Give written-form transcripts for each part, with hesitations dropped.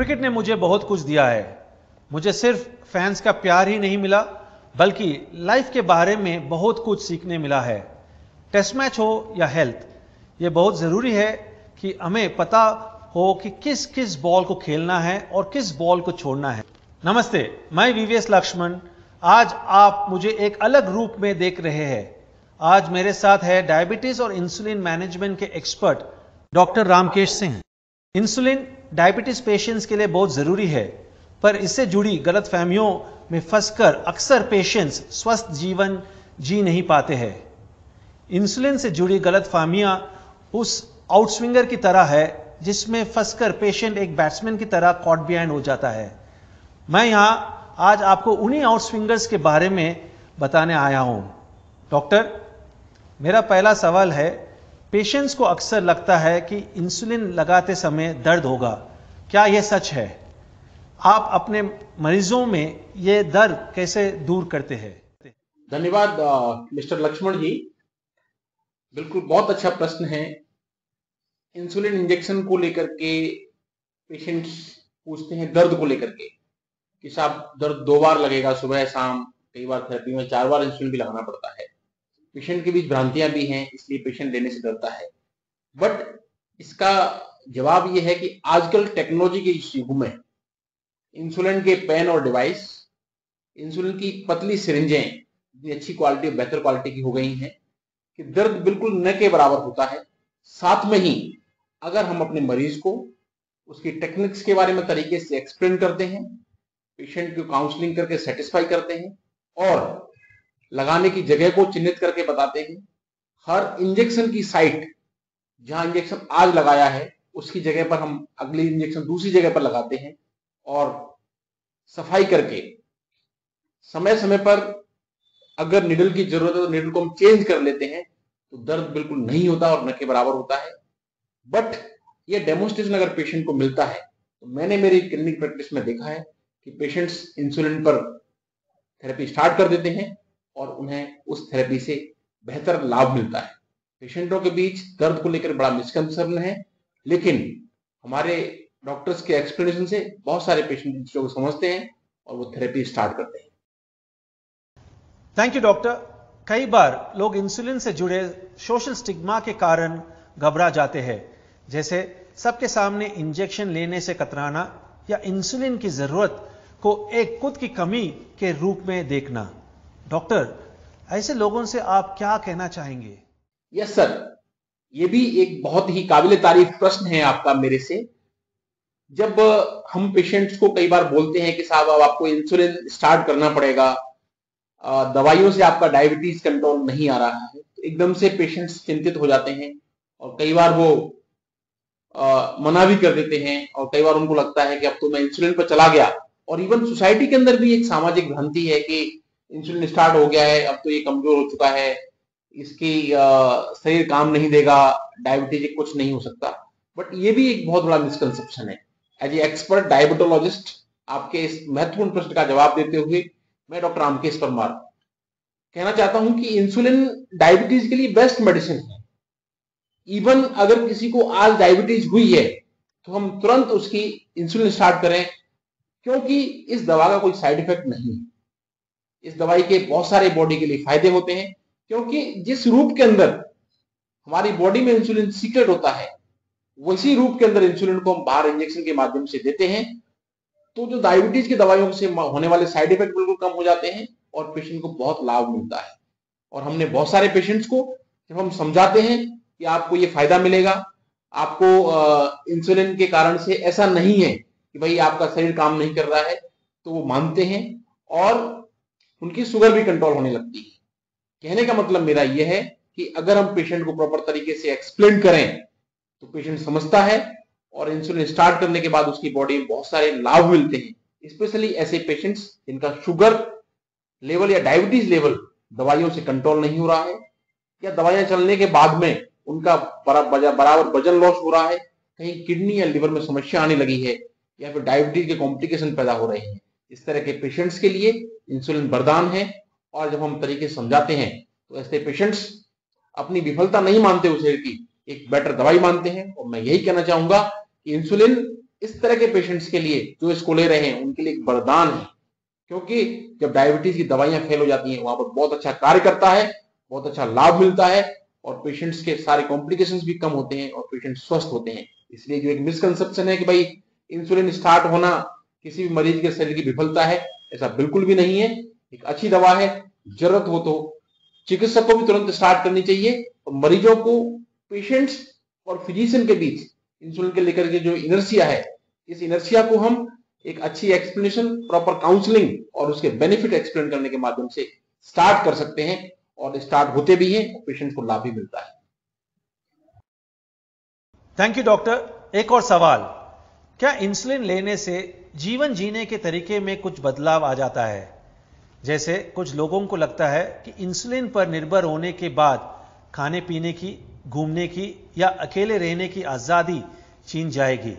Cricket ने मुझे बहुत कुछ दिया है। मुझे सिर्फ फैंस का प्यार ही नहीं मिला, बल्कि लाइफ के बारे में बहुत कुछ सीखने मिला है। टेस्ट मैच हो या हेल्थ, ये बहुत ज़रूरी है कि हमें पता हो कि किस किस बॉल को खेलना है और किस बॉल को छोड़ना है। नमस्ते, मैं वीवीएस लक्ष्मण। आज आप मुझे एक अलग रूप में देख रहे हैं। आज मेरे साथ है डायबिटीज़ और इंसुलिन मैनेजमेंट के expert doctor Ramkesh Singh. Insulin diabetes patients के लिए बहुत ज़रूरी है, पर इससे जुड़ी गलतफहमियों में फंसकर अक्सर पेशेंट्स स्वस्थ जीवन जी नहीं पाते हैं। इंसुलिन से जुड़ी गलतफहमियां उस आउटस्विंगर की तरह है जिसमें फंसकर पेशेंट एक बैट्समैन की तरह कॉट बिहाइंड हो जाता है। मैं यहां आज आपको उन्हीं आउटस्विंगर्स के बारे में बताने आया हूं। डॉक्टर, मेरा पहला सवाल है, पेशेंट्स को अक्सर लगता है कि इंसुलिन लगाते समय दर्द होगा। क्या यह सच है? आप अपने मरीजों में ये दर्द कैसे दूर करते हैं? धन्यवाद मिस्टर लक्ष्मण जी। बिल्कुल बहुत अच्छा प्रश्न है। इंसुलिन इंजेक्शन को लेकर के पेशेंट्स पूछते हैं दर्द को लेकर के कि साहब दर्द 2 बार लगेगा, सुबह शाम, कई बार थेरेपी में 4 बार इंसुलिन भी लगाना पड़ता है। पेशेंट के बीच भ्रांतियां भी हैं, इसलिए पेशेंट लेने से डरता है। बट इसका जवाब यह है कि आजकल टेक्नोलॉजी के इस युग में इंसुलिन के पेन और डिवाइस, इंसुलिन की पतली सिरिंजें इतनी अच्छी क्वालिटी, बेहतर क्वालिटी की हो गई हैं कि दर्द बिल्कुल न के बराबर होता है। साथ में ही अगर हम अपने मरीज को उसकी टेक्निक्स के बारे में तरीके से एक्सप्लेन करते हैं, पेशेंट को काउंसलिंग करके सेटिस्फाई करते हैं और लगाने की जगह को चिन्हित करके बताते हैं, हर इंजेक्शन की साइट जहां इंजेक्शन आज लगाया है उसकी जगह पर हम अगली इंजेक्शन दूसरी जगह पर लगाते हैं और सफाई करके समय समय पर अगर निडल की जरूरत है तो निडल को हम चेंज कर लेते हैं, तो दर्द बिल्कुल नहीं होता और न के बराबर होता है। बट ये डेमोन्स्ट्रेशन अगर पेशेंट को मिलता है तो मैंने मेरी क्लिनिक प्रैक्टिस में देखा है कि पेशेंट्स इंसुलिन पर थेरेपी स्टार्ट कर देते हैं और उन्हें उस थेरेपी से बेहतर लाभ मिलता है। पेशेंटों के बीच दर्द को लेकर बड़ा मिसकंसेप्शन है, लेकिन हमारे डॉक्टर्स के एक्सप्लेनेशन से बहुत सारे पेशेंट इन चीजों को समझते हैं और वो थेरेपी स्टार्ट करते हैं। Thank you doctor. कई बार लोग इंसुलिन से जुड़े सोशल स्टिग्मा के कारण घबरा जाते हैं, जैसे सबके सामने इंजेक्शन लेने से कतराना या इंसुलिन की जरूरत को एक खुद की कमी के रूप में देखना। डॉक्टर, ऐसे लोगों से आप क्या कहना चाहेंगे? यस सर, ये भी एक बहुत ही काबिल तारीफ प्रश्न है आपका मेरे से। जब हम पेशेंट्स को कई बार बोलते हैं कि साहब अब आपको इंसुलिन स्टार्ट करना पड़ेगा, दवाइयों से आपका डायबिटीज कंट्रोल नहीं आ रहा है, तो एकदम से पेशेंट्स चिंतित हो जाते हैं और कई बार वो मना भी कर देते हैं और कई बार उनको लगता है कि अब तो मैं इंसुलिन पर चला गया। और इवन सोसाइटी के अंदर भी एक सामाजिक भ्रांति है कि इंसुलिन स्टार्ट हो गया है, अब तो ये कमजोर हो चुका है, इसकी शरीर काम नहीं देगा, डायबिटीज कुछ नहीं हो सकता। बट ये भी एक बहुत बड़ा मिसकंसेप्शन है। एज ए एक्सपर्ट डायबिटोलॉजिस्ट आपके इस महत्वपूर्ण प्रश्न का जवाब देते हुए मैं डॉक्टर रामकेश परमार कहना चाहता हूं कि इंसुलिन डायबिटीज के लिए बेस्ट मेडिसिन है। इवन अगर किसी को आज डायबिटीज हुई है तो हम तुरंत उसकी इंसुलिन स्टार्ट करें, क्योंकि इस दवा का कोई साइड इफेक्ट नहीं है। इस दवाई के बहुत सारे बॉडी के लिए फायदे होते हैं, क्योंकि जिस रूप के अंदर हमारी बॉडी में इंसुलिन सीक्रेट होता है वैसी रूप के अंदर इंसुलिन को हम बाहर इंजेक्शन के माध्यम से देते हैं, तो जो डायबिटीज की दवाइयों से होने वाले साइड इफेक्ट बिल्कुल कम हो जाते हैं और पेशेंट को बहुत लाभ मिलता है। और हमने बहुत सारे पेशेंट्स को जब हम समझाते हैं कि आपको ये फायदा मिलेगा, आपको इंसुलिन के कारण से ऐसा नहीं है कि भाई आपका शरीर काम नहीं कर रहा है, तो वो मानते हैं और उनकी शुगर भी कंट्रोल होने लगती है। कहने का मतलब मेरा यह है कि अगर हम पेशेंट को प्रॉपर तरीके से एक्सप्लेन करें तो पेशेंट समझता है और इंसुलिन स्टार्ट करने के बाद उसकी बॉडी में बहुत सारे लाभ मिलते हैं। स्पेशली ऐसे पेशेंट्स जिनका शुगर लेवल या डायबिटीज लेवल दवाइयों से कंट्रोल नहीं हो रहा है, या दवाइयां चलने के बाद में उनका बराबर वजन लॉस हो रहा है, कहीं किडनी या लिवर में समस्या आने लगी है, या फिर डायबिटीज के कॉम्प्लिकेशन पैदा हो रहे हैं। इस तरह के पेशेंट्स के लिए इंसुलिन वरदान है। और जब हम तरीके से समझाते हैं तो ऐसे पेशेंट्स अपनी विफलता नहीं मानते, उस शरीर की एक बेटर दवाई मानते हैं। और मैं यही कहना चाहूंगा कि इंसुलिन इस तरह के पेशेंट्स के लिए जो इसको ले रहे हैं उनके लिए एक वरदान है, क्योंकि जब डायबिटीज की दवाइयां फेल हो जाती हैं वहां पर बहुत अच्छा कार्य करता है, बहुत अच्छा लाभ मिलता है और पेशेंट्स के सारे कॉम्प्लिकेशंस भी कम होते हैं और पेशेंट स्वस्थ होते हैं। इसलिए जो एक मिसकंसेप्शन है कि भाई इंसुलिन स्टार्ट होना किसी भी मरीज के शरीर की विफलता है, ऐसा बिल्कुल भी नहीं है। एक अच्छी दवा है, जरूरत हो तो चिकित्सक को भी तुरंत स्टार्ट करनी चाहिए और मरीजों को, पेशेंट्स और फिजिशियन के बीच इंसुलिन के लेकर के जो इनर्शिया है, इस इनर्शिया को हम एक अच्छी एक्सप्लेनेशन, प्रॉपर काउंसलिंग और उसके बेनिफिट एक्सप्लेन करने के माध्यम से स्टार्ट कर सकते हैं और स्टार्ट होते भी हैं और पेशेंट को लाभ भी मिलता है। Thank you doctor. एक और सवाल, क्या इंसुलिन लेने से जीवन जीने के तरीके में कुछ बदलाव आ जाता है? जैसे कुछ लोगों को लगता है कि इंसुलिन पर निर्भर होने के बाद खाने पीने की, घूमने की या अकेले रहने की आजादी छीन जाएगी।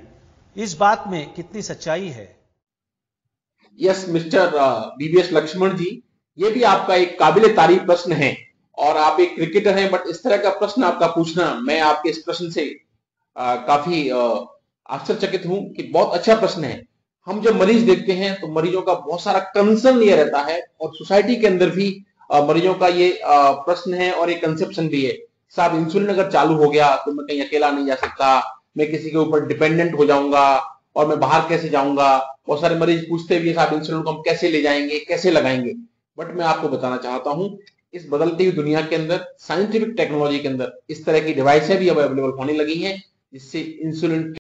इस बात में कितनी सच्चाई है? यस मिस्टर बीबीएस लक्ष्मण जी, ये भी आपका एक काबिले तारीफ प्रश्न है और आप एक क्रिकेटर हैं, बट इस तरह का प्रश्न आपका पूछना, मैं आपके इस प्रश्न से काफी आश्चर्यचकित हूं कि बहुत अच्छा प्रश्न है। हम जब मरीज देखते हैं तो मरीजों का बहुत सारा कंसर्न ये रहता है और सोसाइटी के अंदर भी मरीजों का ये प्रश्न है और एक कंसेप्शन भी है, साहब इंसुलिन अगर चालू हो गया तो मैं कहीं अकेला नहीं जा सकता, मैं किसी के ऊपर डिपेंडेंट हो जाऊंगा और मैं बाहर कैसे जाऊंगा। बहुत सारे मरीज पूछते भी, साहब इंसुलिन को हम कैसे ले जाएंगे, कैसे लगाएंगे। बट मैं आपको बताना चाहता हूं, इस बदलती हुई दुनिया के अंदर, साइंटिफिक टेक्नोलॉजी के अंदर इस तरह की डिवाइसें भी अब अवेलेबल होने लगी हैं जिससे इंसुलिन